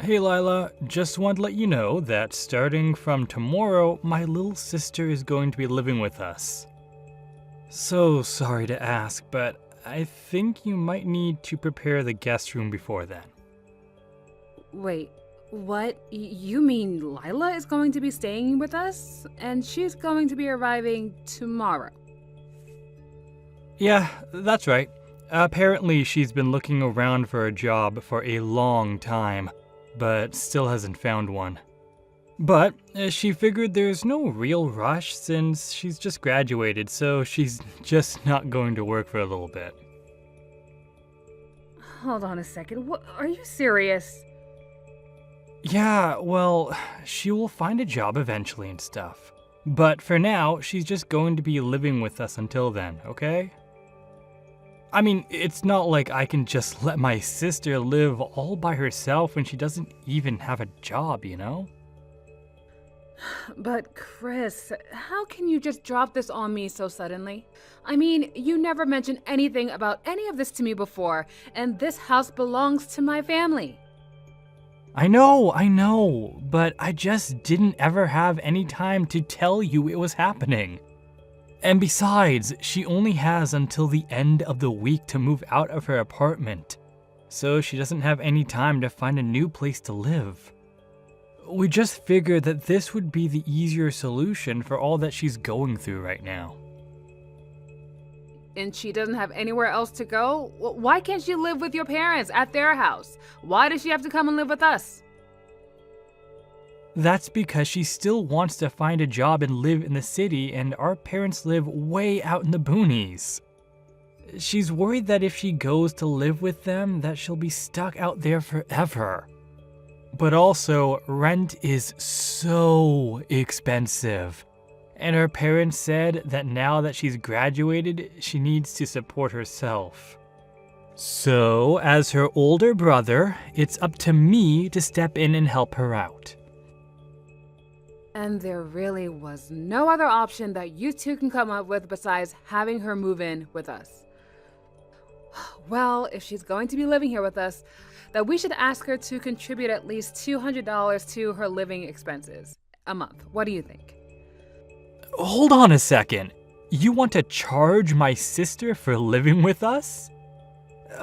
Hey Lila, just want to let you know that starting from tomorrow, my little sister is going to be living with us. So sorry to ask, but I think you might need to prepare the guest room before then. Wait, what? You mean Lila is going to be staying with us? And she's going to be arriving tomorrow? Yeah, that's right. Apparently she's been looking around for a job for a long time, but still hasn't found one. But she figured there's no real rush since she's just graduated, so she's just not going to work for a little bit. Hold on a second. What, are you serious? Yeah, well, she will find a job eventually and stuff. But for now, she's just going to be living with us until then, okay? I mean, it's not like I can just let my sister live all by herself when she doesn't even have a job, you know? But Chris, how can you just drop this on me so suddenly? I mean, you never mentioned anything about any of this to me before, and this house belongs to my family. I know, but I just didn't ever have any time to tell you it was happening. And besides, she only has until the end of the week to move out of her apartment, so she doesn't have any time to find a new place to live. We just figured that this would be the easier solution for all that she's going through right now. And she doesn't have anywhere else to go? Why can't she live with your parents at their house? Why does she have to come and live with us? That's because she still wants to find a job and live in the city, and our parents live way out in the boonies. She's worried that if she goes to live with them, that she'll be stuck out there forever. But also, rent is so expensive. And her parents said that now that she's graduated, she needs to support herself. So, as her older brother, it's up to me to step in and help her out. And there really was no other option that you two can come up with besides having her move in with us. Well, if she's going to be living here with us, that we should ask her to contribute at least $200 to her living expenses a month. What do you think? Hold on a second. You want to charge my sister for living with us?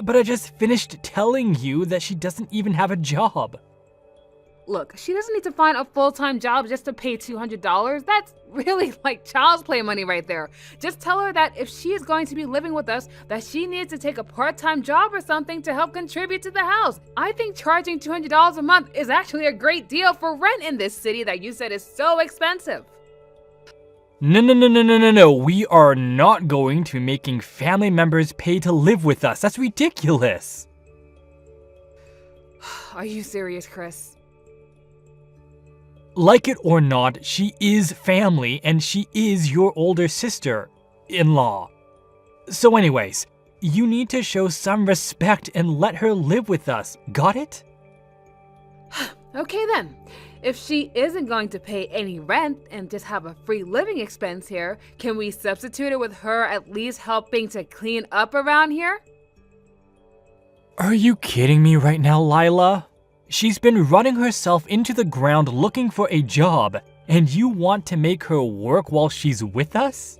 But I just finished telling you that she doesn't even have a job. Look, she doesn't need to find a full-time job just to pay $200. That's really like child's play money right there. Just tell her that if she is going to be living with us, that she needs to take a part-time job or something to help contribute to the house. I think charging $200 a month is actually a great deal for rent in this city that you said is so expensive. No. We are not going to be making family members pay to live with us. That's ridiculous. Are you serious, Chris? Like it or not, she is family and she is your older sister-in-law. So anyways, you need to show some respect and let her live with us. Got it? Okay then. If she isn't going to pay any rent and just have a free living expense here, can we substitute it with her at least helping to clean up around here? Are you kidding me right now, Lila? She's been running herself into the ground looking for a job, and you want to make her work while she's with us?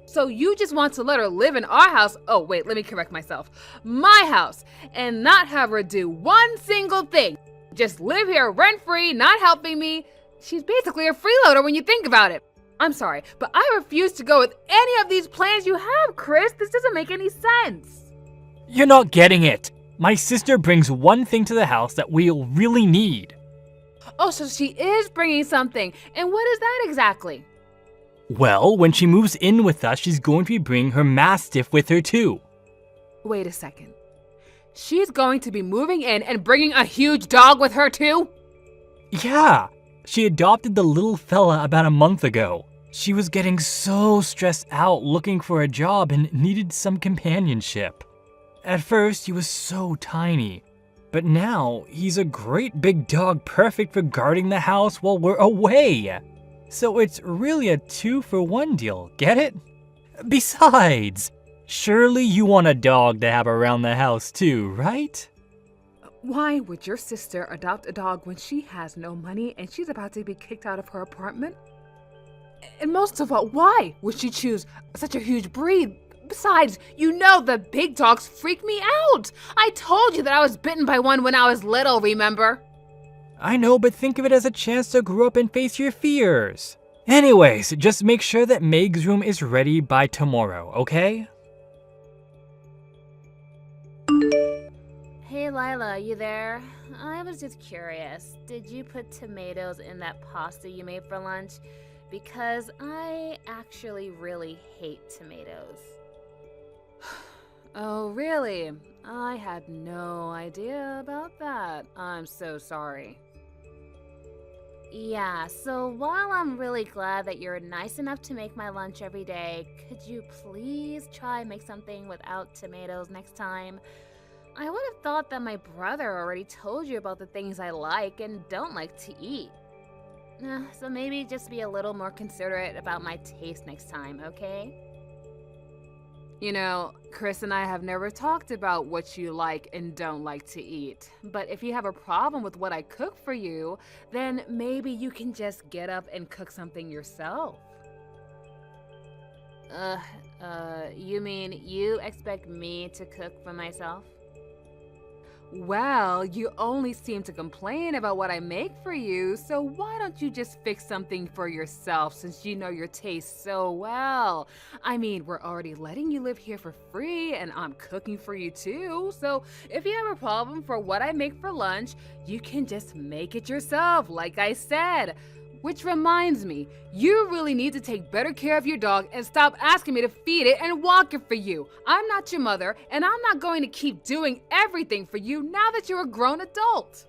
So you just want to let her live in our house, oh wait, let me correct myself, my house, and not have her do one single thing. Just live here rent-free, not helping me. She's basically a freeloader when you think about it. I'm sorry, but I refuse to go with any of these plans you have, Chris. This doesn't make any sense. You're not getting it. My sister brings one thing to the house that we'll really need. Oh, so she is bringing something. And what is that exactly? Well, when she moves in with us, she's going to be bringing her Mastiff with her too. Wait a second. She's going to be moving in and bringing a huge dog with her too? Yeah, she adopted the little fella about a month ago. She was getting so stressed out looking for a job and needed some companionship. At first, he was so tiny, but now he's a great big dog perfect for guarding the house while we're away. So it's really a 2-for-1 deal, get it? Besides, surely you want a dog to have around the house too, right? Why would your sister adopt a dog when she has no money and she's about to be kicked out of her apartment? And most of all, why would she choose such a huge breed? Besides, you know the big dogs freak me out. I told you that I was bitten by one when I was little, remember? I know, but think of it as a chance to grow up and face your fears. Anyways, just make sure that Meg's room is ready by tomorrow, okay? Hey Lila, you there? I was just curious. Did you put tomatoes in that pasta you made for lunch? Because I actually really hate tomatoes. Oh, really? I had no idea about that. I'm so sorry. Yeah, so while I'm really glad that you're nice enough to make my lunch every day, could you please try make something without tomatoes next time? I would have thought that my brother already told you about the things I like and don't like to eat. So maybe just be a little more considerate about my taste next time, okay? You know, Chris and I have never talked about what you like and don't like to eat. But if you have a problem with what I cook for you, then maybe you can just get up and cook something yourself. You mean you expect me to cook for myself? Well, you only seem to complain about what I make for you, so why don't you just fix something for yourself since you know your taste so well? I mean, we're already letting you live here for free and I'm cooking for you too, so if you have a problem for what I make for lunch, you can just make it yourself, like I said. Which reminds me, you really need to take better care of your dog and stop asking me to feed it and walk it for you. I'm not your mother, and I'm not going to keep doing everything for you now that you're a grown adult.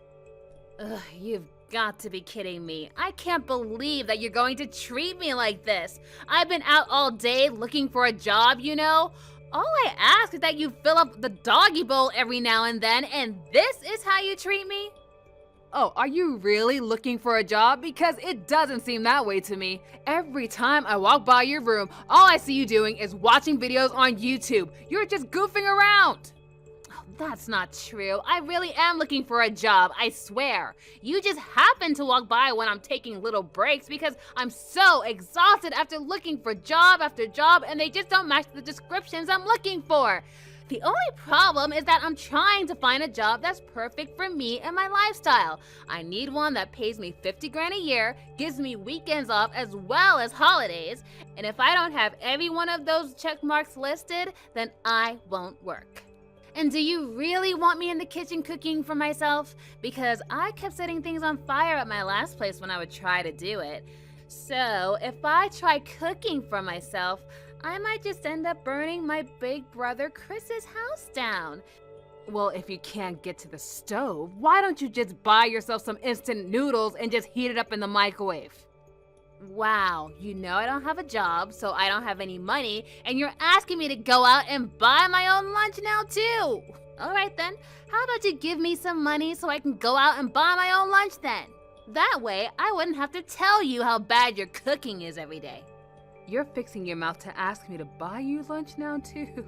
Ugh, you've got to be kidding me. I can't believe that you're going to treat me like this. I've been out all day looking for a job, you know? All I ask is that you fill up the doggy bowl every now and then, and this is how you treat me? Oh, are you really looking for a job? Because it doesn't seem that way to me. Every time I walk by your room, all I see you doing is watching videos on YouTube. You're just goofing around. Oh, that's not true. I really am looking for a job, I swear. You just happen to walk by when I'm taking little breaks because I'm so exhausted after looking for job after job and they just don't match the descriptions I'm looking for. The only problem is that I'm trying to find a job that's perfect for me and my lifestyle. I need one that pays me 50 grand a year, gives me weekends off as well as holidays, and if I don't have every one of those check marks listed, then I won't work. And do you really want me in the kitchen cooking for myself? Because I kept setting things on fire at my last place when I would try to do it. So if I try cooking for myself, I might just end up burning my big brother Chris's house down. Well, if you can't get to the stove, why don't you just buy yourself some instant noodles and just heat it up in the microwave? Wow, you know I don't have a job, so I don't have any money, and you're asking me to go out and buy my own lunch now too. All right then, how about you give me some money so I can go out and buy my own lunch then? That way, I wouldn't have to tell you how bad your cooking is every day. You're fixing your mouth to ask me to buy you lunch now, too.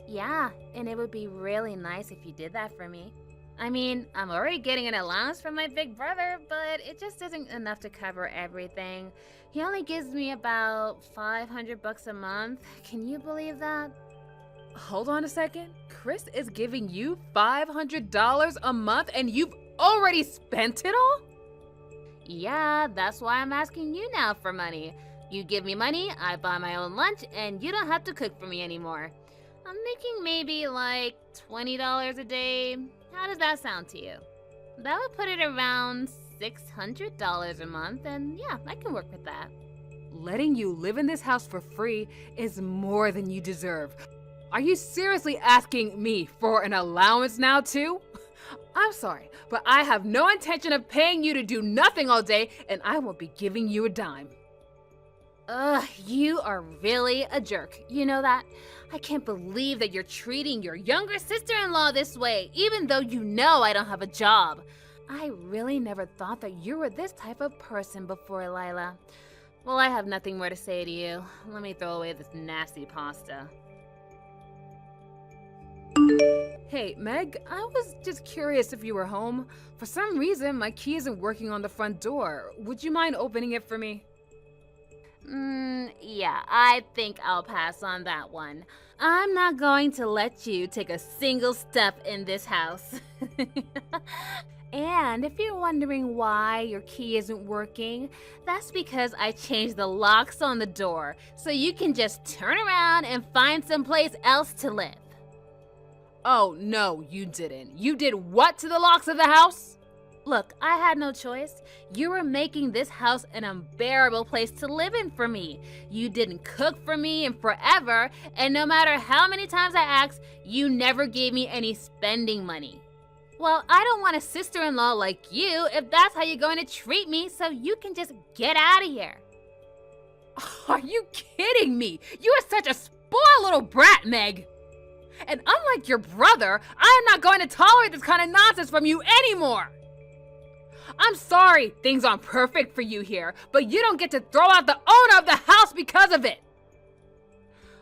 Yeah, and it would be really nice if you did that for me. I mean, I'm already getting an allowance from my big brother, but it just isn't enough to cover everything. He only gives me about $500 a month. Can you believe that? Hold on a second. Chris is giving you $500 a month and you've already spent it all? Yeah, that's why I'm asking you now for money. You give me money, I buy my own lunch, and you don't have to cook for me anymore. I'm making maybe like $20 a day. How does that sound to you? That would put it around $600 a month, and yeah, I can work with that. Letting you live in this house for free is more than you deserve. Are you seriously asking me for an allowance now too? I'm sorry, but I have no intention of paying you to do nothing all day, and I won't be giving you a dime. Ugh, you are really a jerk. You know that? I can't believe that you're treating your younger sister-in-law this way, even though you know I don't have a job. I really never thought that you were this type of person before, Lila. Well, I have nothing more to say to you. Let me throw away this nasty pasta. Hey, Meg, I was just curious if you were home. For some reason, my key isn't working on the front door. Would you mind opening it for me? Yeah, I think I'll pass on that one. I'm not going to let you take a single step in this house. And if you're wondering why your key isn't working, that's because I changed the locks on the door, so you can just turn around and find someplace else to live. Oh, no, you didn't. You did what to the locks of the house? Look, I had no choice. You were making this house an unbearable place to live in for me. You didn't cook for me in forever, and no matter how many times I asked, you never gave me any spending money. Well, I don't want a sister-in-law like you if that's how you're going to treat me, so you can just get out of here. Are you kidding me? You are such a spoiled little brat, Meg. And unlike your brother, I am not going to tolerate this kind of nonsense from you anymore. I'm sorry things aren't perfect for you here, but you don't get to throw out the owner of the house because of it.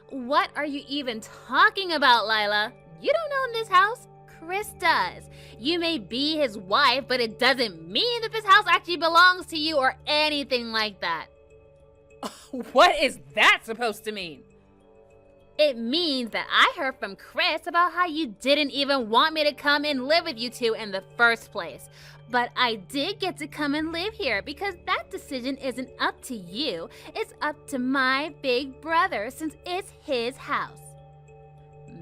What are you even talking about, Lila? You don't own this house. Chris does. You may be his wife, but it doesn't mean that this house actually belongs to you or anything like that. What is that supposed to mean? It means that I heard from Chris about how you didn't even want me to come and live with you two in the first place. But I did get to come and live here because that decision isn't up to you. It's up to my big brother since it's his house.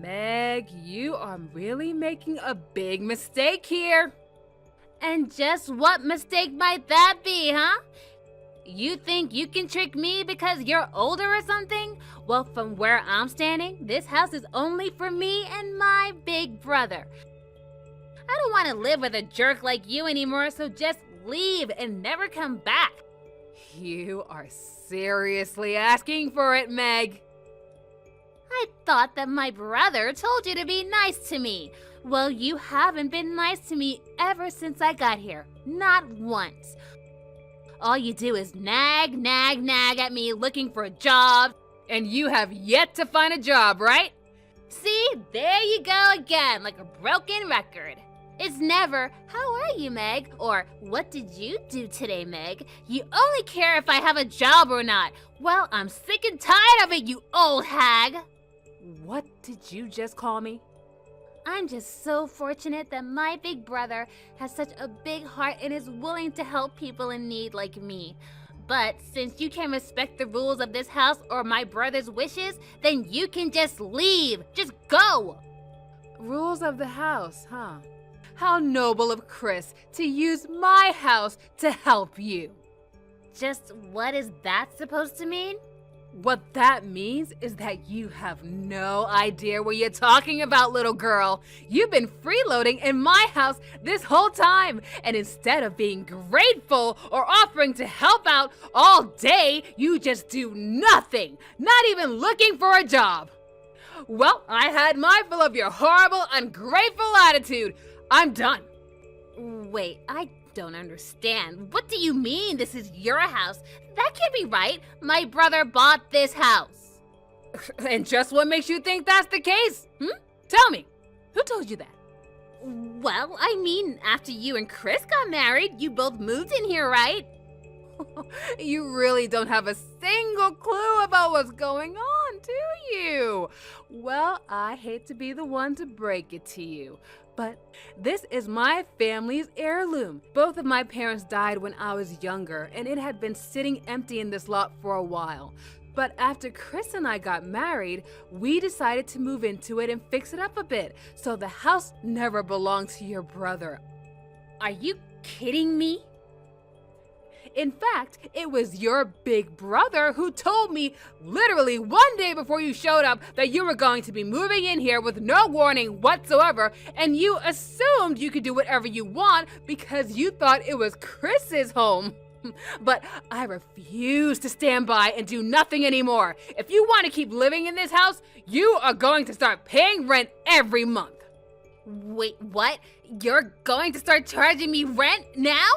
Meg, you are really making a big mistake here. And just what mistake might that be, huh? You think you can trick me because you're older or something? Well, from where I'm standing, this house is only for me and my big brother. I don't want to live with a jerk like you anymore, so just leave and never come back. You are seriously asking for it, Meg. I thought that my brother told you to be nice to me. Well, you haven't been nice to me ever since I got here. Not once. All you do is nag at me looking for a job. And you have yet to find a job, right? See, there you go again, like a broken record. It's never, how are you, Meg? Or, what did you do today, Meg? You only care if I have a job or not. Well, I'm sick and tired of it, you old hag. What did you just call me? I'm just so fortunate that my big brother has such a big heart and is willing to help people in need like me. But since you can't respect the rules of this house or my brother's wishes, then you can just leave. Just go. Rules of the house, huh? How noble of Chris to use my house to help you. Just what is that supposed to mean? What that means is that you have no idea what you're talking about, little girl. You've been freeloading in my house this whole time, and instead of being grateful or offering to help out all day, you just do nothing, not even looking for a job. Well, I had my fill of your horrible, ungrateful attitude. I'm done. Wait, I don't understand. What do you mean this is your house? That can't be right. My brother bought this house. And just what makes you think that's the case? Tell me, who told you that? Well, I mean, after you and Chris got married, you both moved in here, right? You really don't have a single clue about what's going on, do you? Well, I hate to be the one to break it to you, but this is my family's heirloom. Both of my parents died when I was younger, and it had been sitting empty in this lot for a while. But after Chris and I got married, we decided to move into it and fix it up a bit, so the house never belonged to your brother. Are you kidding me? In fact, it was your big brother who told me literally one day before you showed up that you were going to be moving in here with no warning whatsoever, and you assumed you could do whatever you want because you thought it was Chris's home. But I refuse to stand by and do nothing anymore. If you want to keep living in this house, you are going to start paying rent every month. Wait, what? You're going to start charging me rent now?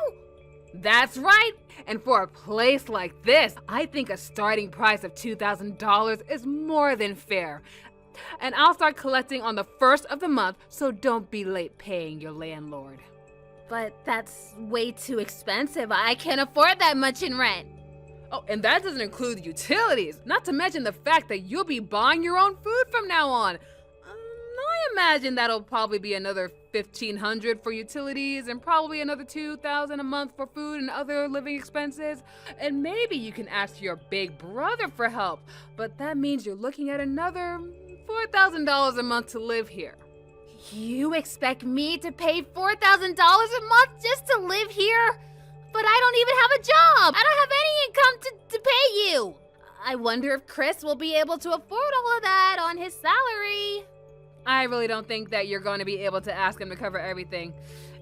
That's right. And for a place like this, I think a starting price of $2,000 is more than fair. And I'll start collecting on the first of the month, so don't be late paying your landlord. But that's way too expensive. I can't afford that much in rent. Oh, and that doesn't include the utilities, not to mention the fact that you'll be buying your own food from now on. I imagine that'll probably be another $1,500 for utilities and probably another $2,000 a month for food and other living expenses. And maybe you can ask your big brother for help, but that means you're looking at another $4,000 a month to live here. You expect me to pay $4,000 a month just to live here? But I don't even have a job. I don't have any income to pay you. I wonder if Chris will be able to afford all of that on his salary. I really don't think that you're going to be able to ask him to cover everything.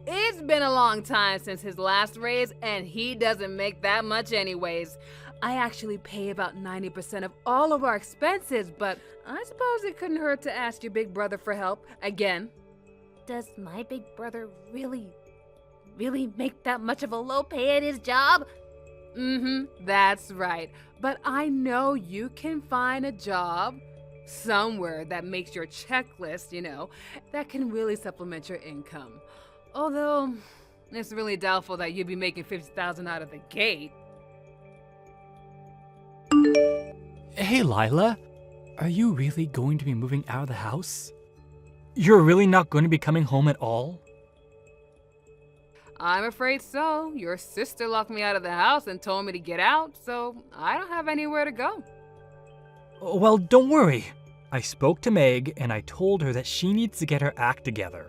It's been a long time since his last raise, and he doesn't make that much anyways. I actually pay about 90% of all of our expenses, but I suppose it couldn't hurt to ask your big brother for help again. Does my big brother really make that much of a low pay at his job? That's right. But I know you can find a job somewhere that makes your checklist, that can really supplement your income. Although, it's really doubtful that you'd be making $50,000 out of the gate. Hey, Lila, are you really going to be moving out of the house? You're really not going to be coming home at all? I'm afraid so. Your sister locked me out of the house and told me to get out, so I don't have anywhere to go. Well, don't worry. I spoke to Meg and I told her that she needs to get her act together.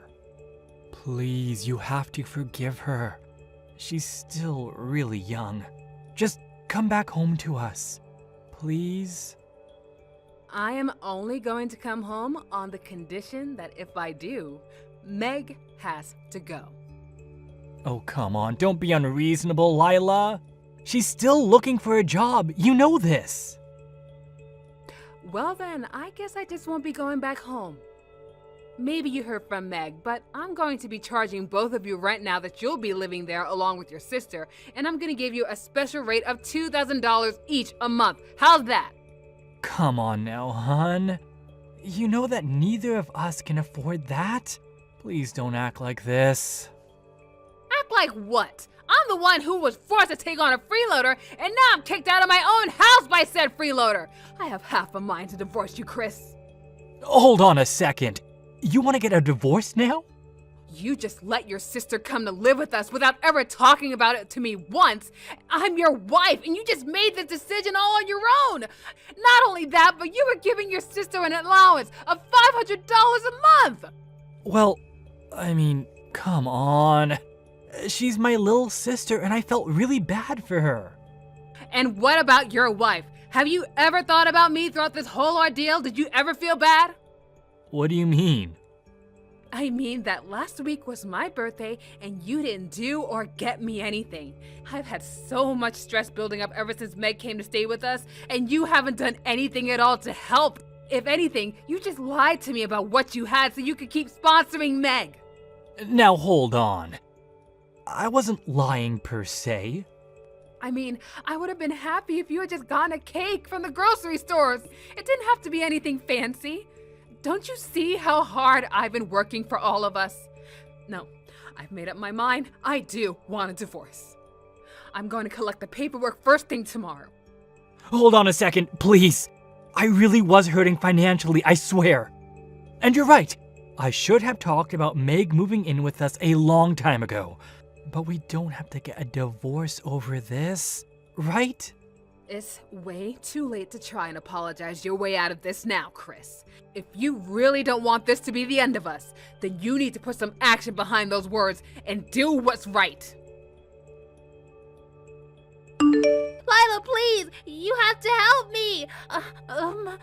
Please, you have to forgive her. She's still really young. Just come back home to us. Please? I am only going to come home on the condition that if I do, Meg has to go. Oh, come on, don't be unreasonable, Lila. She's still looking for a job. You know this. Well then, I guess I just won't be going back home. Maybe you heard from Meg, but I'm going to be charging both of you rent now that you'll be living there along with your sister, and I'm going to give you a special rate of $2,000 each a month. How's that? Come on now, hon. You know that neither of us can afford that. Please don't act like this. Act like what? I'm the one who was forced to take on a freeloader, and now I'm kicked out of my own house by said freeloader. I have half a mind to divorce you, Chris. Hold on a second. You want to get a divorce now? You just let your sister come to live with us without ever talking about it to me once. I'm your wife, and you just made this decision all on your own. Not only that, but you were giving your sister an allowance of $500 a month. Well, I mean, come on. She's my little sister, and I felt really bad for her. And what about your wife? Have you ever thought about me throughout this whole ordeal? Did you ever feel bad? What do you mean? I mean that last week was my birthday and you didn't do or get me anything. I've had so much stress building up ever since Meg came to stay with us, and you haven't done anything at all to help. If anything, you just lied to me about what you had so you could keep sponsoring Meg. Now hold on. I wasn't lying per se. I mean, I would have been happy if you had just gotten a cake from the grocery stores. It didn't have to be anything fancy. Don't you see how hard I've been working for all of us? No, I've made up my mind. I do want a divorce. I'm going to collect the paperwork first thing tomorrow. Hold on a second, please. I really was hurting financially, I swear. And you're right. I should have talked about Meg moving in with us a long time ago. But we don't have to get a divorce over this, right? It's way too late to try and apologize your way out of this now, Chris. If you really don't want this to be the end of us, then you need to put some action behind those words and do what's right. Lila, please, you have to help me.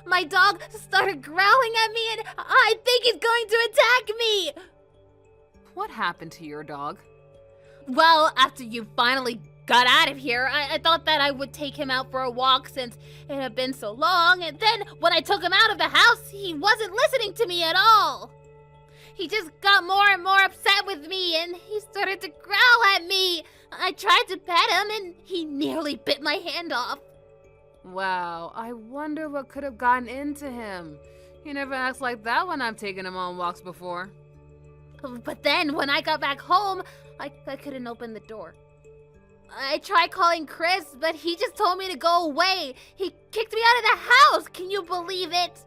My dog started growling at me and I think he's going to attack me. What happened to your dog? Well, after you finally got out of here, I thought that I would take him out for a walk since it had been so long, and then when I took him out of the house, he wasn't listening to me at all. He just got more and more upset with me, and he started to growl at me. I tried to pet him, and he nearly bit my hand off. Wow, I wonder what could have gotten into him. He never acts like that when I'm taking him on walks before. But then when I got back home, I couldn't open the door. I tried calling Chris, but he just told me to go away. He kicked me out of the house. Can you believe it?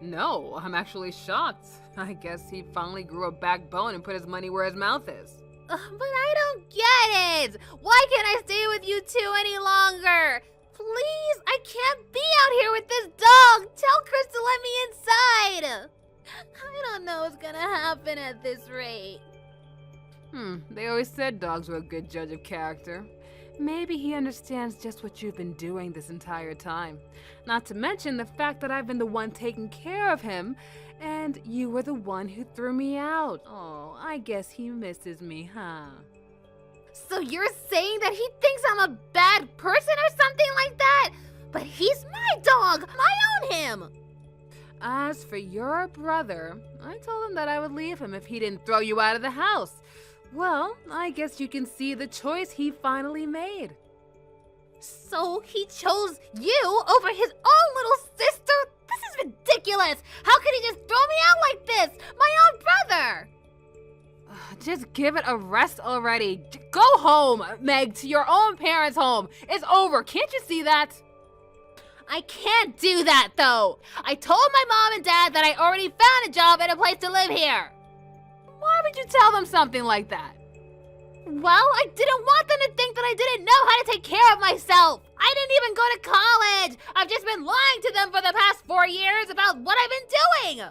No, I'm actually shocked. I guess he finally grew a backbone and put his money where his mouth is. But I don't get it. Why can't I stay with you two any longer? Please, I can't be out here with this dog. Tell Chris to let me inside. I don't know what's gonna happen at this rate. They always said dogs were a good judge of character. Maybe he understands just what you've been doing this entire time. Not to mention the fact that I've been the one taking care of him, and you were the one who threw me out. Oh, I guess he misses me, huh? So you're saying that he thinks I'm a bad person or something like that? But he's my dog. I own him. As for your brother, I told him that I would leave him if he didn't throw you out of the house. Well, I guess you can see the choice he finally made. So he chose you over his own little sister? This is ridiculous. How could he just throw me out like this? My own brother. Just give it a rest already. Go home, Meg, to your own parents' home. It's over. Can't you see that? I can't do that, though. I told my mom and dad that I already found a job and a place to live here. Why would you tell them something like that? Well, I didn't want them to think that I didn't know how to take care of myself. I didn't even go to college. I've just been lying to them for the past 4 years about what I've been doing.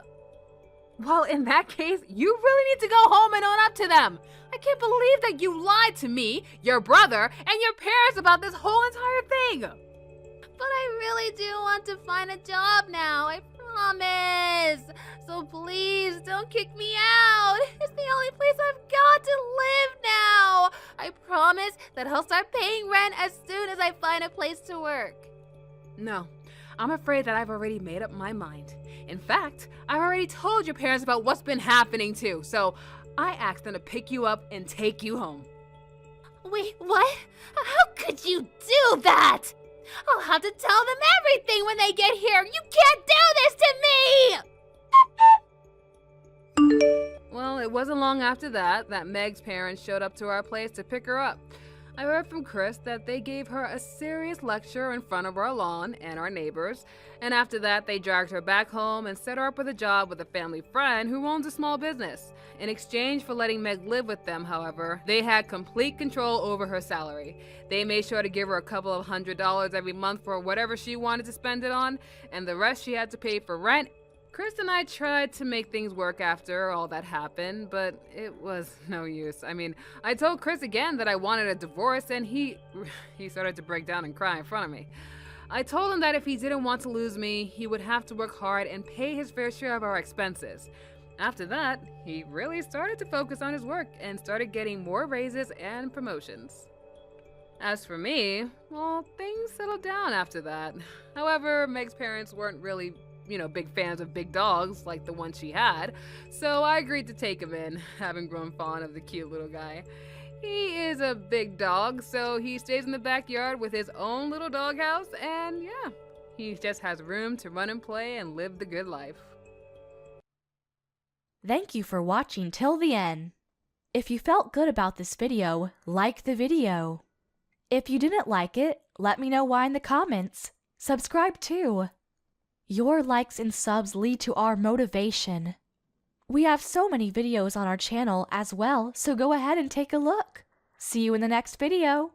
Well, in that case, you really need to go home and own up to them. I can't believe that you lied to me, your brother, and your parents about this whole entire thing. But I really do want to find a job now, I promise. So please, don't kick me out. It's the only place I've got to live now. I promise that I'll start paying rent as soon as I find a place to work. No, I'm afraid that I've already made up my mind. In fact, I've already told your parents about what's been happening too, so I asked them to pick you up and take you home. Wait, what? How could you do that? I'll have to tell them everything when they get here. You can't do this to me! Well, it wasn't long after that Meg's parents showed up to our place to pick her up. I heard from Chris that they gave her a serious lecture in front of our lawn and our neighbors, and after that they dragged her back home and set her up with a job with a family friend who owns a small business. In exchange for letting Meg live with them, however, they had complete control over her salary. They made sure to give her a couple of $100 every month for whatever she wanted to spend it on, and the rest she had to pay for rent. Chris and I tried to make things work after all that happened, but it was no use. I mean, I told Chris again that I wanted a divorce, and he started to break down and cry in front of me. I told him that if he didn't want to lose me, he would have to work hard and pay his fair share of our expenses. After that, he really started to focus on his work and started getting more raises and promotions. As for me, well, things settled down after that. However, Meg's parents weren't really big fans of big dogs like the one she had, so I agreed to take him in, having grown fond of the cute little guy. He is a big dog, so he stays in the backyard with his own little doghouse, and yeah, he just has room to run and play and live the good life. Thank you for watching till the end. If you felt good about this video, like the video. If you didn't like it, let me know why in the comments. Subscribe too. Your likes and subs lead to our motivation. We have so many videos on our channel as well, so go ahead and take a look. See you in the next video.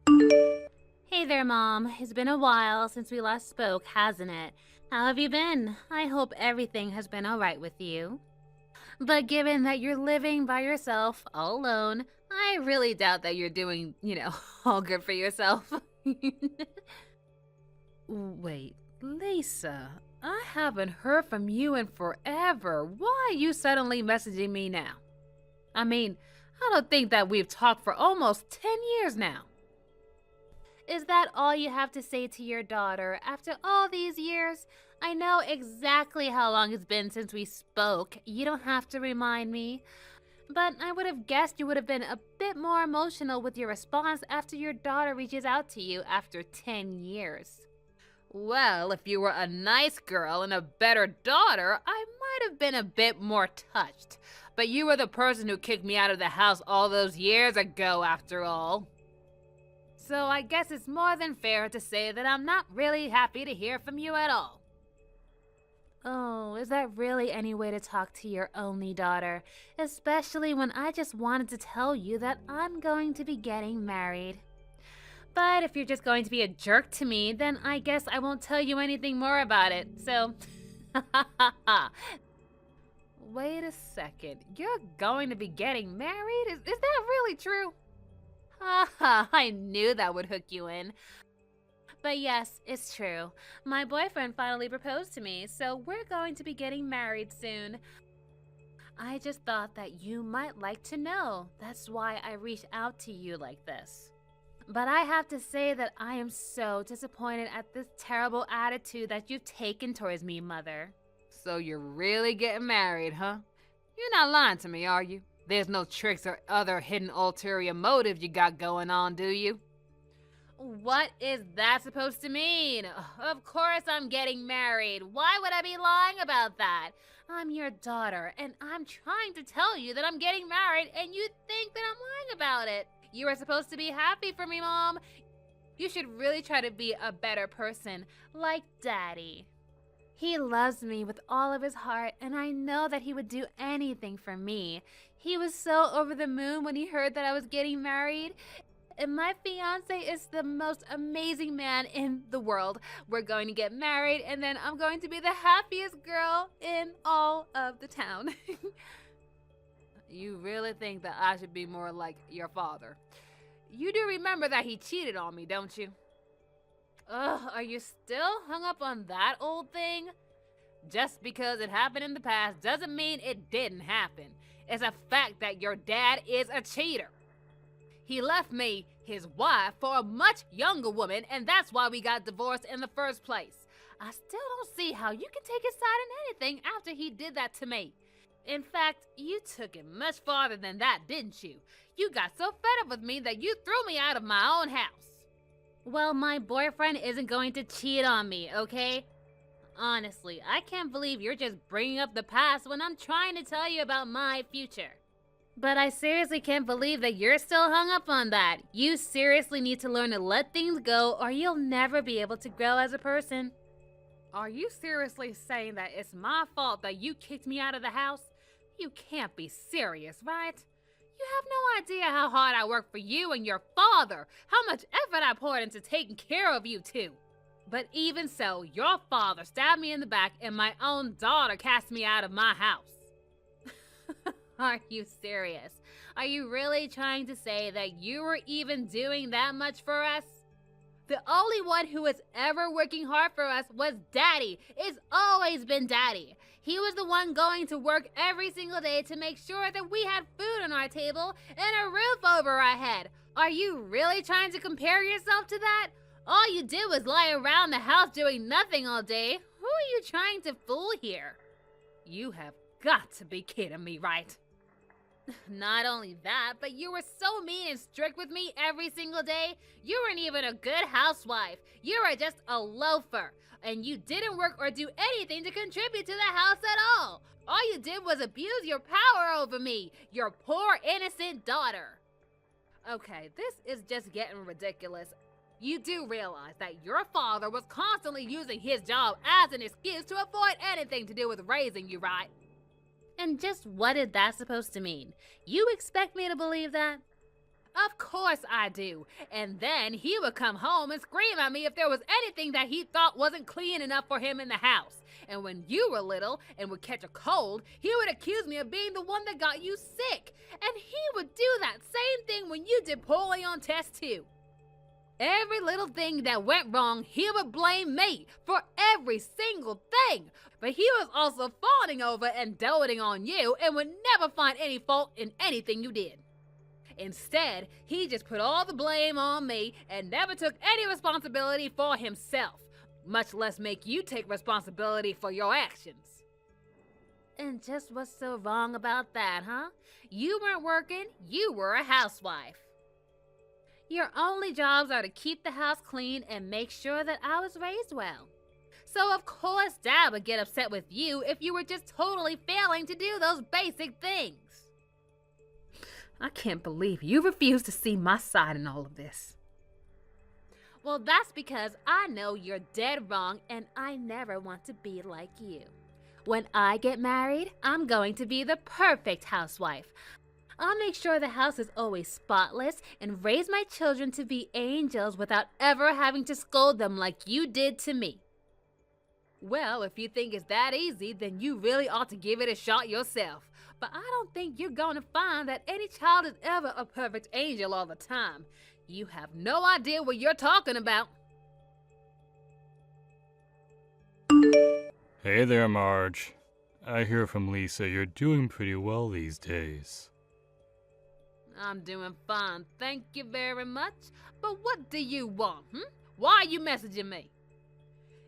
Hey there, Mom. It's been a while since we last spoke, hasn't it? How have you been? I hope everything has been alright with you. But given that you're living by yourself, all alone, I really doubt that you're doing, all good for yourself. Wait, Lisa, I haven't heard from you in forever. Why are you suddenly messaging me now? I mean, I don't think that we've talked for almost 10 years now. Is that all you have to say to your daughter after all these years? I know exactly how long it's been since we spoke. You don't have to remind me. But I would have guessed you would have been a bit more emotional with your response after your daughter reaches out to you after 10 years. Well, if you were a nice girl and a better daughter, I might have been a bit more touched. But you were the person who kicked me out of the house all those years ago, after all. So I guess it's more than fair to say that I'm not really happy to hear from you at all. Oh, is that really any way to talk to your only daughter? Especially when I just wanted to tell you that I'm going to be getting married. But if you're just going to be a jerk to me, then I guess I won't tell you anything more about it. So, wait a second. You're going to be getting married? Is that really true? Haha, I knew that would hook you in. but yes, it's true. My boyfriend finally proposed to me, so we're going to be getting married soon. I just thought that you might like to know. That's why I reached out to you like this. But I have to say that I am so disappointed at this terrible attitude that you've taken towards me, Mother. So you're really getting married, huh? You're not lying to me, are you? There's no tricks or other hidden ulterior motive you got going on, do you? What is that supposed to mean? Of course I'm getting married. Why would I be lying about that? I'm your daughter, and I'm trying to tell you that I'm getting married, and you think that I'm lying about it. You are supposed to be happy for me, Mom. You should really try to be a better person, like Daddy. He loves me with all of his heart, and I know that he would do anything for me. He was so over the moon when he heard that I was getting married. And my fiance is the most amazing man in the world. We're going to get married, and then I'm going to be the happiest girl in all of the town. You really think that I should be more like your father? You do remember that he cheated on me, don't you? Ugh, are you still hung up on that old thing? Just because it happened in the past doesn't mean it didn't happen. It's a fact that your dad is a cheater. He left me, his wife, for a much younger woman, and that's why we got divorced in the first place. I still don't see how you can take his side in anything after he did that to me. In fact, you took it much farther than that, didn't you? You got so fed up with me that you threw me out of my own house. Well, my boyfriend isn't going to cheat on me, okay? Honestly, I can't believe you're just bringing up the past when I'm trying to tell you about my future. But I seriously can't believe that you're still hung up on that. You seriously need to learn to let things go, or you'll never be able to grow as a person. Are you seriously saying that it's my fault that you kicked me out of the house? You can't be serious, right? You have no idea how hard I worked for you and your father, how much effort I poured into taking care of you two. But even so, your father stabbed me in the back and my own daughter cast me out of my house. Are you serious? Are you really trying to say that you were even doing that much for us? The only one who was ever working hard for us was Daddy. It's always been Daddy. He was the one going to work every single day to make sure that we had food on our table and a roof over our head. Are you really trying to compare yourself to that? All you did was lie around the house doing nothing all day. Who are you trying to fool here? You have got to be kidding me, right? Not only that, but you were so mean and strict with me every single day. You weren't even a good housewife. You were just a loafer. And you didn't work or do anything to contribute to the house at all. All you did was abuse your power over me, your poor innocent daughter. Okay, this is just getting ridiculous. You do realize that your father was constantly using his job as an excuse to avoid anything to do with raising you, right? And just what is that supposed to mean? You expect me to believe that? Of course I do. And then he would come home and scream at me if there was anything that he thought wasn't clean enough for him in the house. And when you were little and would catch a cold, he would accuse me of being the one that got you sick. And he would do that same thing when you did poorly on tests too. Every little thing that went wrong, he would blame me for every single thing. But he was also fawning over and doting on you and would never find any fault in anything you did. Instead, he just put all the blame on me and never took any responsibility for himself, much less make you take responsibility for your actions. And just what's so wrong about that, huh? You weren't working, you were a housewife. Your only jobs are to keep the house clean and make sure that I was raised well. So of course Dad would get upset with you if you were just totally failing to do those basic things. I can't believe you refuse to see my side in all of this. Well, that's because I know you're dead wrong and I never want to be like you. When I get married, I'm going to be the perfect housewife. I'll make sure the house is always spotless and raise my children to be angels without ever having to scold them like you did to me. Well, if you think it's that easy, then you really ought to give it a shot yourself. But I don't think you're going to find that any child is ever a perfect angel all the time. You have no idea what you're talking about. Hey there, Marge. I hear from Lisa you're doing pretty well these days. I'm doing fine, thank you very much. But what do you want, Why are you messaging me?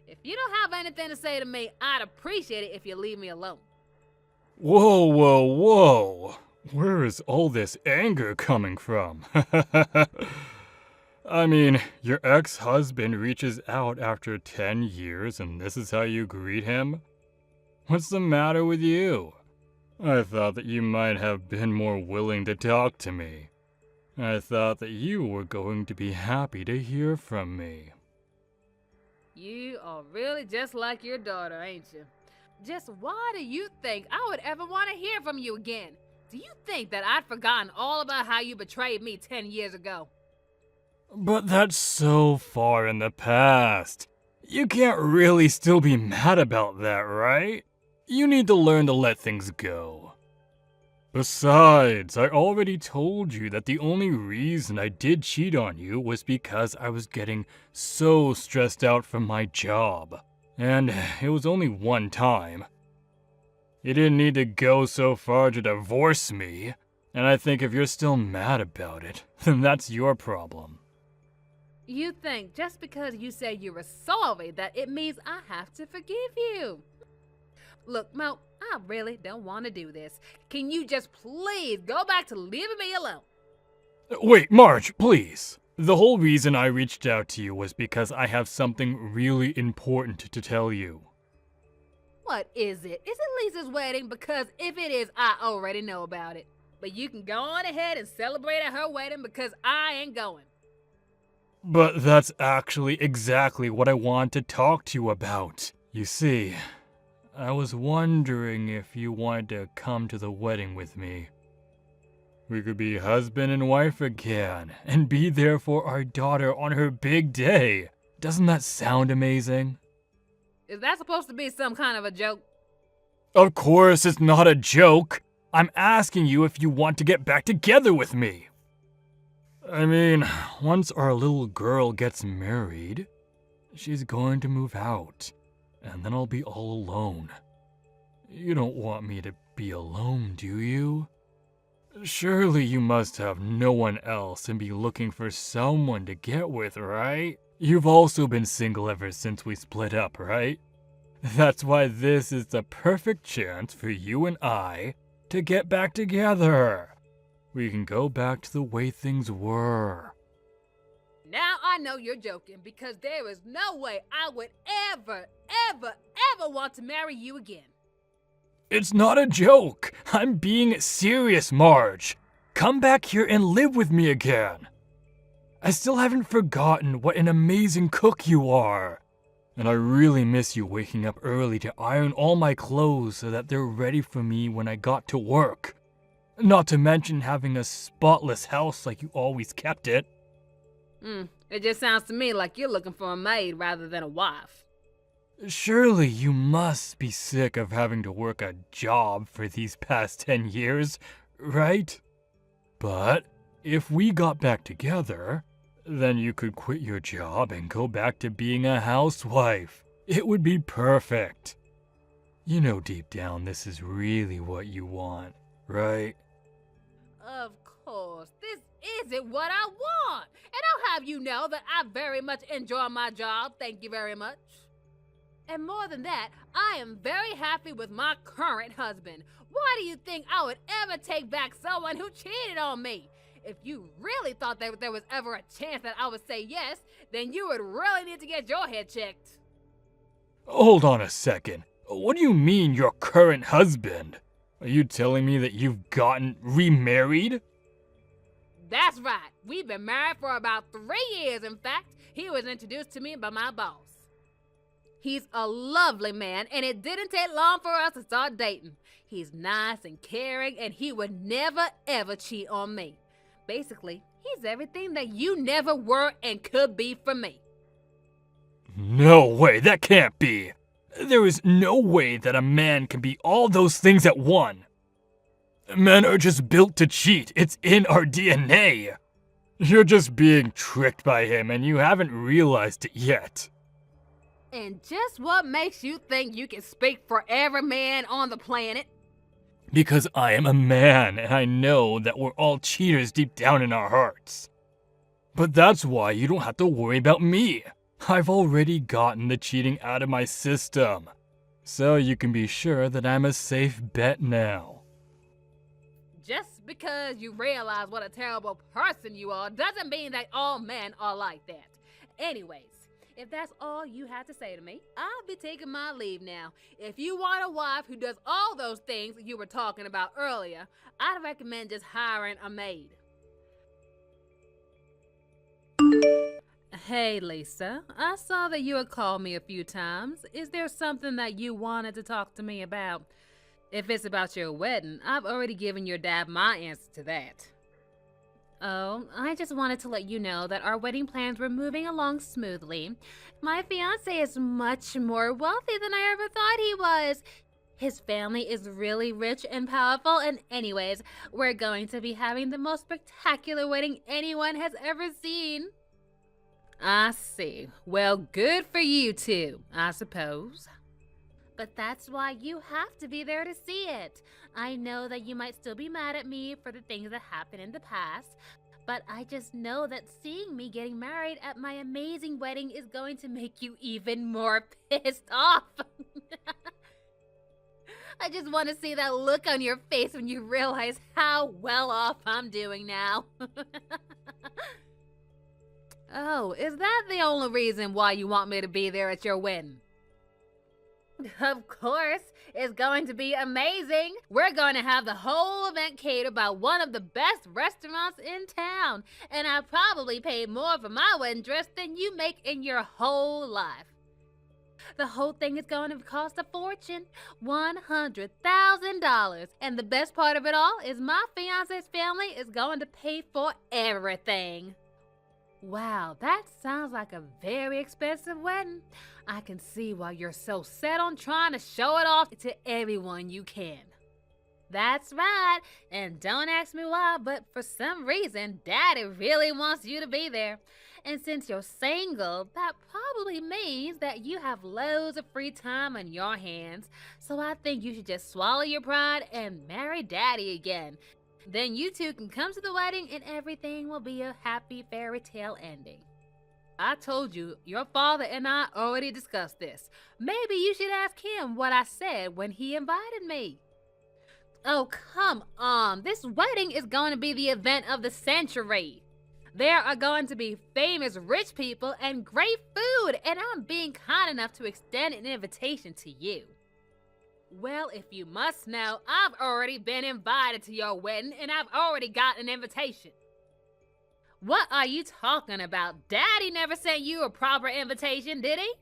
If you don't have anything to say to me, I'd appreciate it if you leave me alone. Whoa, whoa, whoa! Where is all this anger coming from? I mean, your ex-husband reaches out after 10 years and this is how you greet him? What's the matter with you? I thought that you might have been more willing to talk to me. I thought that you were going to be happy to hear from me. You are really just like your daughter, ain't you? Just why do you think I would ever want to hear from you again? Do you think that I'd forgotten all about how you betrayed me 10 years ago? But that's so far in the past. You can't really still be mad about that, right? You need to learn to let things go. Besides, I already told you that the only reason I did cheat on you was because I was getting so stressed out from my job. And it was only one time. You didn't need to go so far to divorce me. And I think if you're still mad about it, then that's your problem. You think just because you say you were sorry that it means I have to forgive you? Look, Mo, I really don't want to do this. Can you just please go back to leaving me alone? Wait, Marge, please. The whole reason I reached out to you was because I have something really important to tell you. What is it? Is it Lisa's wedding? Because if it is, I already know about it. But you can go on ahead and celebrate at her wedding because I ain't going. But that's actually exactly what I want to talk to you about. You see, I was wondering if you wanted to come to the wedding with me. We could be husband and wife again, and be there for our daughter on her big day. Doesn't that sound amazing? Is that supposed to be some kind of a joke? Of course it's not a joke. I'm asking you if you want to get back together with me. I mean, once our little girl gets married, she's going to move out, and then I'll be all alone. You don't want me to be alone, do you? Surely you must have no one else and be looking for someone to get with, right? You've also been single ever since we split up, right? That's why this is the perfect chance for you and I to get back together. We can go back to the way things were. Now I know you're joking because there is no way I would ever want to marry you again. It's not a joke. I'm being serious, Marge. Come back here and live with me again. I still haven't forgotten what an amazing cook you are. And I really miss you waking up early to iron all my clothes so that they're ready for me when I got to work. Not to mention having a spotless house like you always kept it. It just sounds to me like you're looking for a maid rather than a wife. Surely you must be sick of having to work a job for these past 10 years, right? But if we got back together, then you could quit your job and go back to being a housewife. It would be perfect. You know deep down this is really what you want, right? Of course, this isn't what I want. And I'll have you know that I very much enjoy my job, thank you very much. And more than that, I am very happy with my current husband. Why do you think I would ever take back someone who cheated on me? If you really thought that there was ever a chance that I would say yes, then you would really need to get your head checked. Hold on a second. What do you mean, your current husband? Are you telling me that you've gotten remarried? That's right. We've been married for about 3 years, in fact. He was introduced to me by my boss. He's a lovely man, and it didn't take long for us to start dating. He's nice and caring, and he would never ever cheat on me. Basically, he's everything that you never were and could be for me. No way, that can't be. There is no way that a man can be all those things at one. Men are just built to cheat. It's in our DNA. You're just being tricked by him and you haven't realized it yet. And just what makes you think you can speak for every man on the planet? Because I am a man and I know that we're all cheaters deep down in our hearts. But that's why you don't have to worry about me. I've already gotten the cheating out of my system. So you can be sure that I'm a safe bet now. Just because you realize what a terrible person you are doesn't mean that all men are like that. Anyways, if that's all you have to say to me, I'll be taking my leave now. If you want a wife who does all those things you were talking about earlier, I'd recommend just hiring a maid. Hey, Lisa, I saw that you had called me a few times. Is there something that you wanted to talk to me about? If it's about your wedding, I've already given your dad my answer to that. Oh, I just wanted to let you know that our wedding plans were moving along smoothly. My fiance is much more wealthy than I ever thought he was. His family is really rich and powerful, and anyways, we're going to be having the most spectacular wedding anyone has ever seen. I see. Well, good for you two, I suppose. But that's why you have to be there to see it. I know that you might still be mad at me for the things that happened in the past, but I just know that seeing me getting married at my amazing wedding is going to make you even more pissed off. I just want to see that look on your face when you realize how well off I'm doing now. Oh, is that the only reason why you want me to be there at your wedding? Of course, it's going to be amazing. We're going to have the whole event catered by one of the best restaurants in town. And I probably paid more for my wedding dress than you make in your whole life. The whole thing is going to cost a fortune, $100,000. And the best part of it all is my fiance's family is going to pay for everything. Wow, that sounds like a very expensive wedding. I can see why you're so set on trying to show it off to everyone you can. That's right, and don't ask me why, but for some reason, Daddy really wants you to be there. And since you're single, that probably means that you have loads of free time on your hands. So I think you should just swallow your pride and marry Daddy again. Then you two can come to the wedding and everything will be a happy fairy tale ending. I told you, your father and I already discussed this. Maybe you should ask him what I said when he invited me. Oh, come on. This wedding is going to be the event of the century. There are going to be famous rich people and great food, and I'm being kind enough to extend an invitation to you. Well, if you must know, I've already been invited to your wedding and I've already got an invitation. What are you talking about? Daddy never sent you a proper invitation, did he?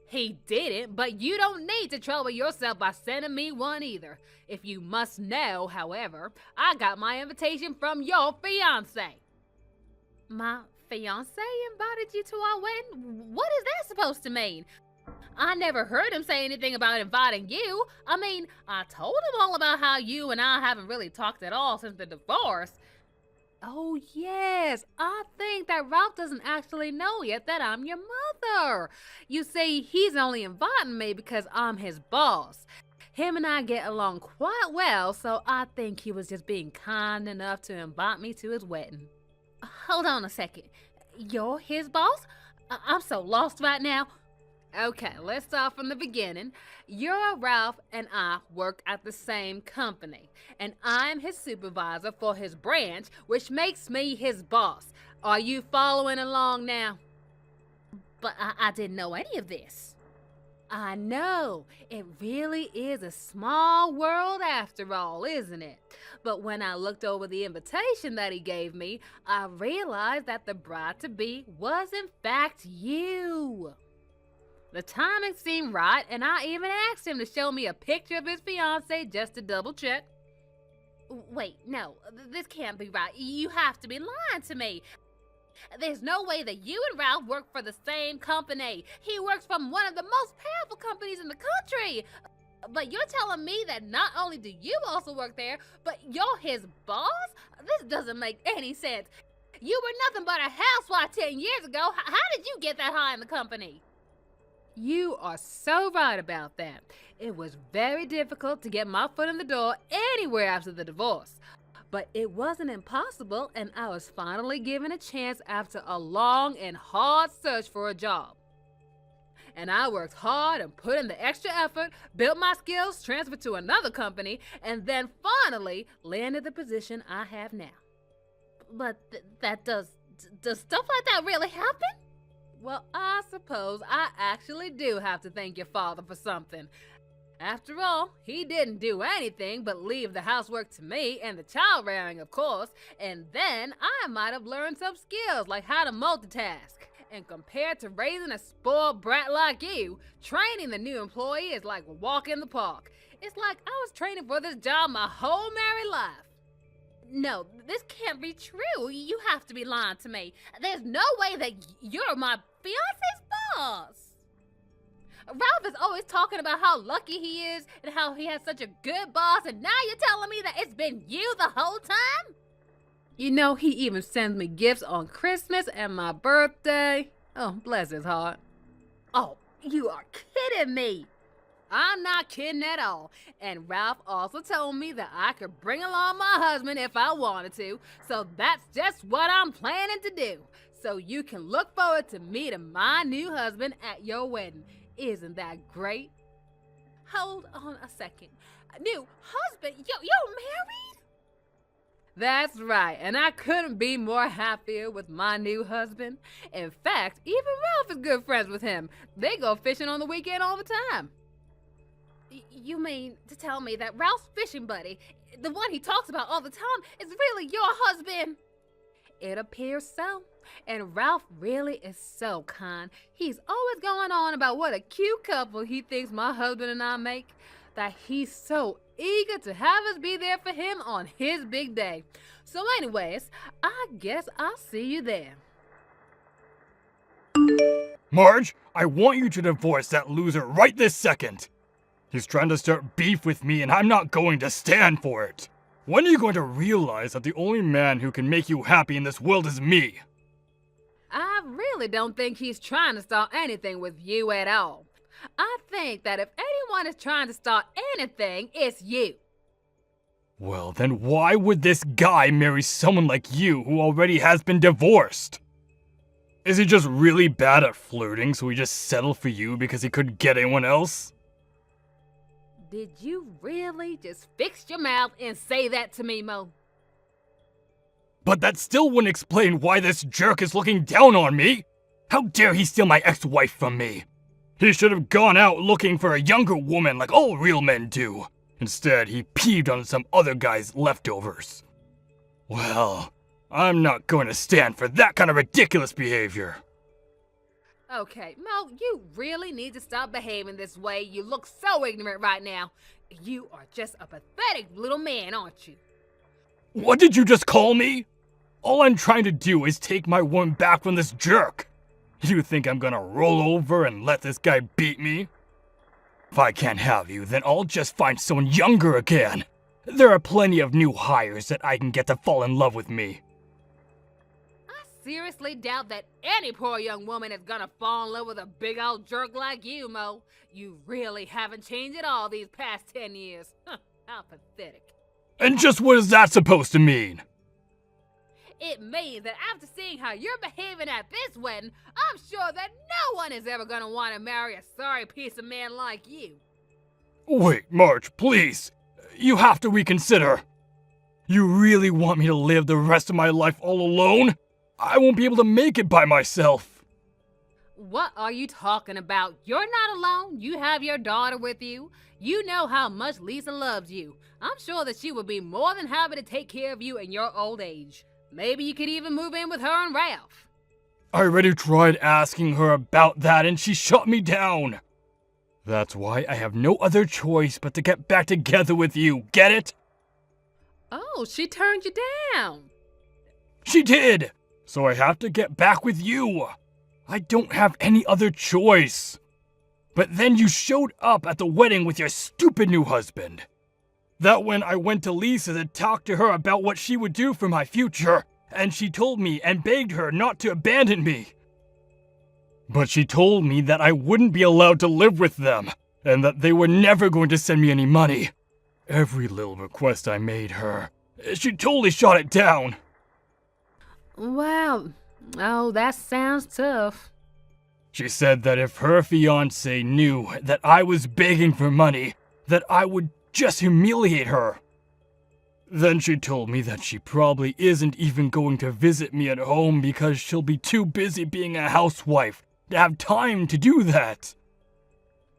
He didn't, but you don't need to trouble yourself by sending me one either. If you must know, however, I got my invitation from your fiancé. My fiancé invited you to our wedding? What is that supposed to mean? I never heard him say anything about inviting you. I mean, I told him all about how you and I haven't really talked at all since the divorce. Oh, yes. I think that Ralph doesn't actually know yet that I'm your mother. You see, he's only inviting me because I'm his boss. Him and I get along quite well, so I think he was just being kind enough to invite me to his wedding. Hold on a second. You're his boss? I'm so lost right now. Okay, let's start from the beginning. Your Ralph and I work at the same company, and I'm his supervisor for his branch, which makes me his boss. Are you following along now? But I didn't know any of this. I know, it really is a small world after all, isn't it? But when I looked over the invitation that he gave me, I realized that the bride-to-be was in fact you. The timing seemed right, and I even asked him to show me a picture of his fiancée just to double check. Wait, no, this can't be right. You have to be lying to me. There's no way that you and Ralph work for the same company. He works from one of the most powerful companies in the country. But you're telling me that not only do you also work there, but you're his boss? This doesn't make any sense. You were nothing but a housewife 10 years ago. How did you get that high in the company? You are so right about that. It was very difficult to get my foot in the door anywhere after the divorce. But it wasn't impossible, and I was finally given a chance after a long and hard search for a job. And I worked hard and put in the extra effort, built my skills, transferred to another company, and then finally landed the position I have now. But does stuff like that really happen? Well, I suppose I actually do have to thank your father for something. After all, he didn't do anything but leave the housework to me and the child rearing, of course, and then I might have learned some skills like how to multitask. And compared to raising a spoiled brat like you, training the new employee is like a walk in the park. It's like I was training for this job my whole married life. No, this can't be true. You have to be lying to me. There's no way that you're my fiance's boss. Ralph is always talking about how lucky he is and how he has such a good boss, and now you're telling me that it's been you the whole time? You know, he even sends me gifts on Christmas and my birthday. Oh, bless his heart. Oh, you are kidding me. I'm not kidding at all. And Ralph also told me that I could bring along my husband if I wanted to, so that's just what I'm planning to do. So you can look forward to meeting my new husband at your wedding. Isn't that great? Hold on a second. New husband? You're married? That's right, and I couldn't be more happier with my new husband. In fact, even Ralph is good friends with him. They go fishing on the weekend all the time. You mean to tell me that Ralph's fishing buddy, the one he talks about all the time, is really your husband? It appears so. And Ralph really is so kind. He's always going on about what a cute couple he thinks my husband and I make, that he's so eager to have us be there for him on his big day. So anyways, I guess I'll see you there. Marge, I want you to divorce that loser right this second. He's trying to start beef with me and I'm not going to stand for it. When are you going to realize that the only man who can make you happy in this world is me? I really don't think he's trying to start anything with you at all. I think that if anyone is trying to start anything, it's you. Well, then why would this guy marry someone like you who already has been divorced? Is he just really bad at flirting, so he just settled for you because he couldn't get anyone else? Did you really just fix your mouth and say that to me, Mo? But that still wouldn't explain why this jerk is looking down on me. How dare he steal my ex-wife from me? He should have gone out looking for a younger woman like all real men do. Instead, he peeved on some other guy's leftovers. Well, I'm not going to stand for that kind of ridiculous behavior. Okay, Mo, you really need to stop behaving this way. You look so ignorant right now. You are just a pathetic little man, aren't you? What did you just call me? All I'm trying to do is take my woman back from this jerk. You think I'm gonna roll over and let this guy beat me? If I can't have you, then I'll just find someone younger again. There are plenty of new hires that I can get to fall in love with me. I seriously doubt that any poor young woman is gonna fall in love with a big old jerk like you, Mo. You really haven't changed at all these past 10 years. How pathetic. And just what is that supposed to mean? It means that after seeing how you're behaving at this wedding, I'm sure that no one is ever gonna want to marry a sorry piece of man like you. Wait, Marge, please. You have to reconsider. You really want me to live the rest of my life all alone? I won't be able to make it by myself. What are you talking about? You're not alone. You have your daughter with you. You know how much Lisa loves you. I'm sure that she would be more than happy to take care of you in your old age. Maybe you could even move in with her and Ralph. I already tried asking her about that and she shut me down. That's why I have no other choice but to get back together with you, get it? Oh, she turned you down. She did! So I have to get back with you. I don't have any other choice. But then you showed up at the wedding with your stupid new husband. That when I went to Lisa to talk to her about what she would do for my future, and she told me and begged her not to abandon me. But she told me that I wouldn't be allowed to live with them, and that they were never going to send me any money. Every little request I made her, she totally shot it down. Wow. Oh, that sounds tough. She said that if her fiancé knew that I was begging for money, that I would just humiliate her. Then she told me that she probably isn't even going to visit me at home because she'll be too busy being a housewife to have time to do that.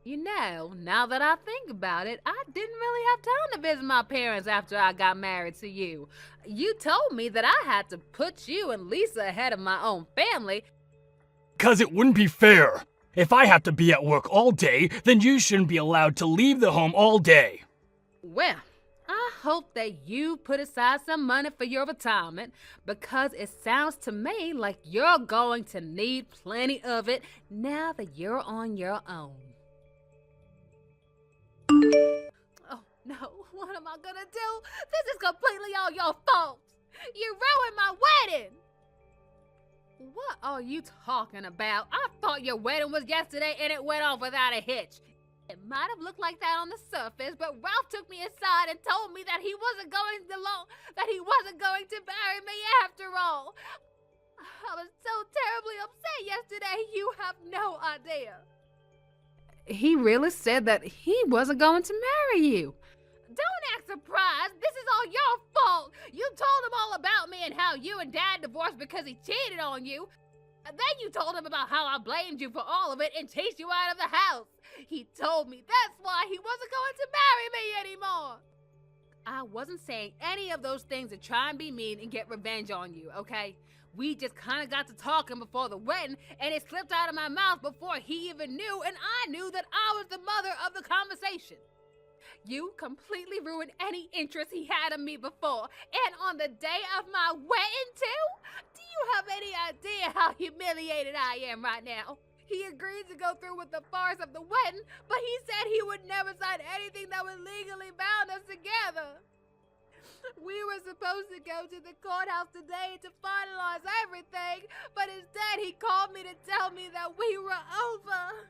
You know, now that I think about it, I didn't really have time to visit my parents after I got married to you. You told me that I had to put you and Lisa ahead of my own family. 'Cause it wouldn't be fair. If I have to be at work all day, then you shouldn't be allowed to leave the home all day. Well, I hope that you put aside some money for your retirement, because it sounds to me like you're going to need plenty of it now that you're on your own. Oh no, what am I gonna do? This is completely all your fault. You ruined my wedding. What are you talking about? I thought your wedding was yesterday and it went off without a hitch. It might have looked like that on the surface, but Ralph took me aside and told me that he wasn't going to marry me after all. I was so terribly upset yesterday, you have no idea. He really said that he wasn't going to marry you. Don't act surprised. This is all your fault. You told him all about me and how you and Dad divorced because he cheated on you. And then you told him about how I blamed you for all of it and chased you out of the house. He told me that's why he wasn't going to marry me anymore. I wasn't saying any of those things to try and be mean and get revenge on you, okay? We just kind of got to talking before the wedding, and it slipped out of my mouth before he even knew, and I knew that I was the mother of the conversation. You completely ruined any interest he had in me before, and on the day of my wedding too? Do you have any idea how humiliated I am right now? He agreed to go through with the farce of the wedding, but he said he would never sign anything that would legally bound us together. We were supposed to go to the courthouse today to finalize everything, but instead he called me to tell me that we were over.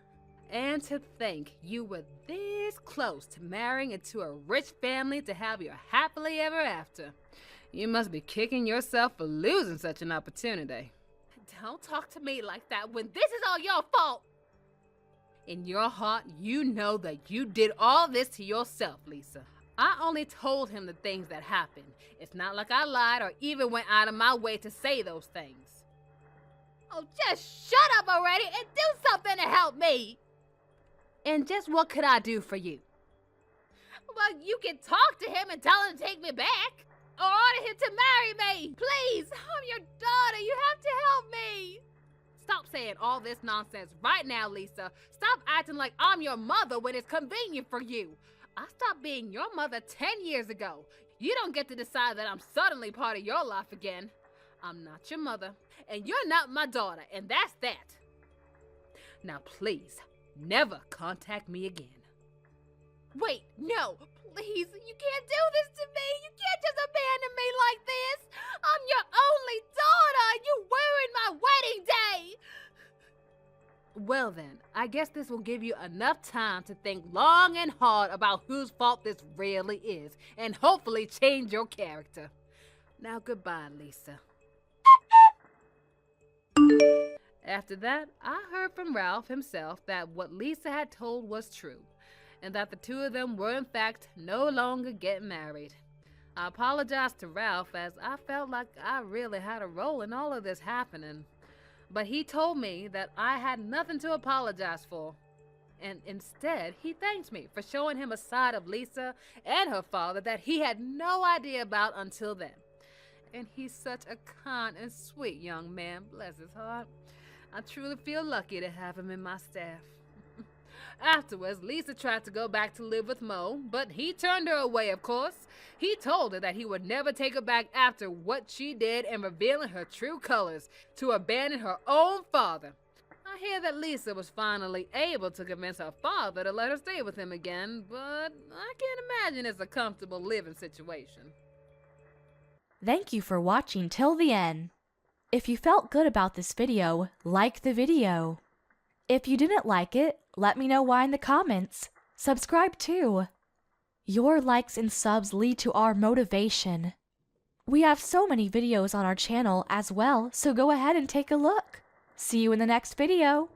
And to think you were this close to marrying into a rich family to have your happily ever after. You must be kicking yourself for losing such an opportunity. Don't talk to me like that when this is all your fault. In your heart, you know that you did all this to yourself, Lisa. I only told him the things that happened. It's not like I lied or even went out of my way to say those things. Oh, just shut up already and do something to help me. And just what could I do for you? Well, you can talk to him and tell him to take me back. Or order him to marry me. Please, I'm your daughter. You have to help me. Stop saying all this nonsense right now, Lisa. Stop acting like I'm your mother when it's convenient for you. I stopped being your mother 10 years ago. You don't get to decide that I'm suddenly part of your life again. I'm not your mother, and you're not my daughter, and that's that. Now, please, never contact me again. Wait, no, please, you can't do this to me. You can't just abandon me like this. I'm your only daughter. You ruined my wedding day. Well then, I guess this will give you enough time to think long and hard about whose fault this really is, and hopefully change your character. Now goodbye, Lisa. After that, I heard from Ralph himself that what Lisa had told was true, and that the two of them were in fact no longer getting married. I apologized to Ralph as I felt like I really had a role in all of this happening. But he told me that I had nothing to apologize for. And instead, he thanked me for showing him a side of Lisa and her father that he had no idea about until then. And he's such a kind and sweet young man, bless his heart. I truly feel lucky to have him in my staff. Afterwards, Lisa tried to go back to live with Mo, but he turned her away, of course. He told her that he would never take her back after what she did in revealing her true colors to abandon her own father. I hear that Lisa was finally able to convince her father to let her stay with him again, but I can't imagine it's a comfortable living situation. Thank you for watching till the end. If you felt good about this video, like the video. If you didn't like it, let me know why in the comments. Subscribe too. Your likes and subs lead to our motivation. We have so many videos on our channel as well, so go ahead and take a look. See you in the next video.